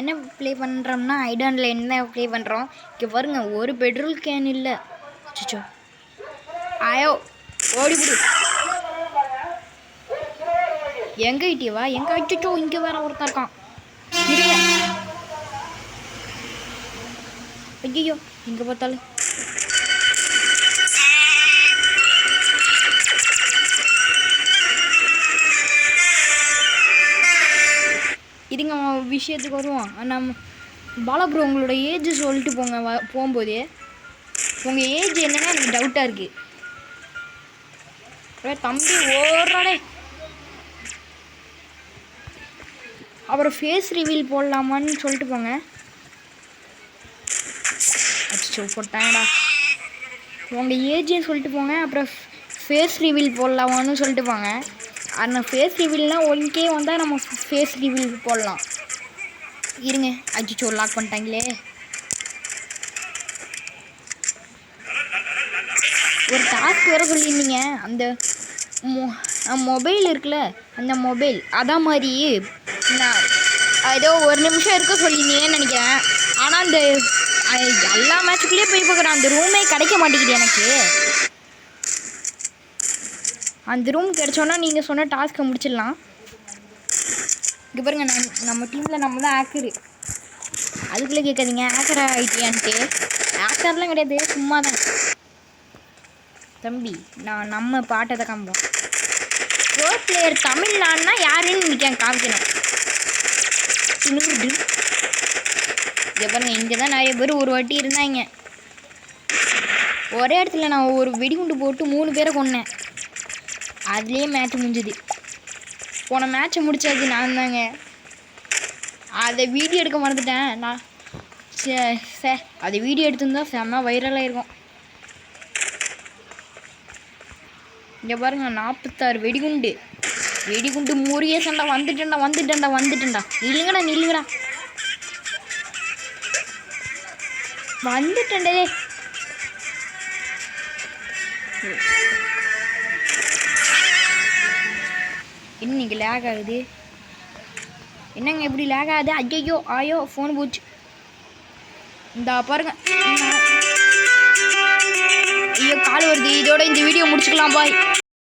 என்ன ப்ளே பண்ணுறோம்னா ஐடானில் என்ன ப்ளே பண்ணுறோம். இங்கே பாருங்க, ஒரு பெட்ரோல் கேன் இல்லை. அச்சோ, ஆயோ ஓடிவிடு. எங்க இட்டியவா எங்க? அச்சோ, இங்கே வேற ஒருத்தன் இருக்கான். ஐயோ, இங்கே பார்த்தாலும் இதுங்க விஷயத்துக்கு வருவோம். நம்ம பாலப்ரோ உங்களோட ஏஜ் சொல்லிட்டு போங்க. போகும்போதே உங்கள் ஏஜ் என்னன்னா எனக்கு டவுட்டாக இருக்குது. தம்பி ஓடுறாடே. அப்புறம் ஃபேஸ் ரிவீல் போடலாமான்னு சொல்லிட்டு போங்க. அச்சோ, போட்டாங்கடா. உங்கள் ஏஜ்னு சொல்லிட்டு போங்க. அப்புறம் ஃபேஸ் ரிவீல் போடலாமான்னு சொல்லிட்டு போங்க. அந்த ஃபேஸ் ரிவீல்னால் 1K வந்தால் நம்ம ஃபேஸ் ரிவீல் போடலாம். இருங்க, அச்சோ லாக் பண்ணிட்டாங்களே. ஒரு டாஸ்க் வேறு சொல்லியிருந்தீங்க. அந்த மொபைல் இருக்குல்ல, அந்த மொபைல் அதான் மாதிரி நான் ஏதோ 1 நிமிஷம் இருக்க சொல்லியிருந்தீங்கன்னு நினைக்கிறேன். ஆனால் அந்த எல்லா மேட்சுக்குள்ளேயே போய் பார்க்குறேன். அந்த ரூமே கிடைக்க மாட்டேங்குது எனக்கு. அந்த ரூம் கிடச்சோன்னா நீங்கள் சொன்ன டாஸ்க்கை முடிச்சிடலாம். இங்கே பாருங்கள், நம்ம டீமில் நம்ம தான் ஹேக்கரு. அதுக்குள்ளே கேட்காதீங்க ஹேக்கர் ஆகிட்டியான்ட்டு. ஹேக்கர்லாம் கிடையாது, சும்மா தான். தம்பி, நம்ம பாட்டை தான் காமிப்போம். ப்ரோ பிளேயர் தமிழ்நாடுனா யாருன்னு நிற்க காமிக்கணும். இங்கே பாருங்கள், இங்கே தான் நிறைய பேர் ஒரு வாட்டி இருந்தாங்க. ஒரே இடத்துல நான் ஒரு வெடிகுண்டு போட்டு 3 பேரை கொன்னேன். அதுலேயே மேட்ச் முடிஞ்சுது. போன மேட்ச்சை முடிச்சது நான் தாங்க. அதை வீடியோ எடுக்க மறந்துட்டேன் நான். அதை வீடியோ எடுத்துருந்தா செம்ம வைரலாக இருக்கும். இங்கே பாருங்க, 46 வெடிகுண்டு. வெடிகுண்டு முறிய சண்டை. வந்துட்டேன்டா. நில்லுங்கடா. வந்துட்டேன்டே. இன்னைக்கு லேக் ஆகுது. என்னங்க இப்படி லேக் ஆகுது? ஐயோ ஃபோன் போச்சு. இந்த பாருங்க, ஐயோ கால் வருது. இதோட இந்த வீடியோ முடிச்சுக்கலாம். பாய்.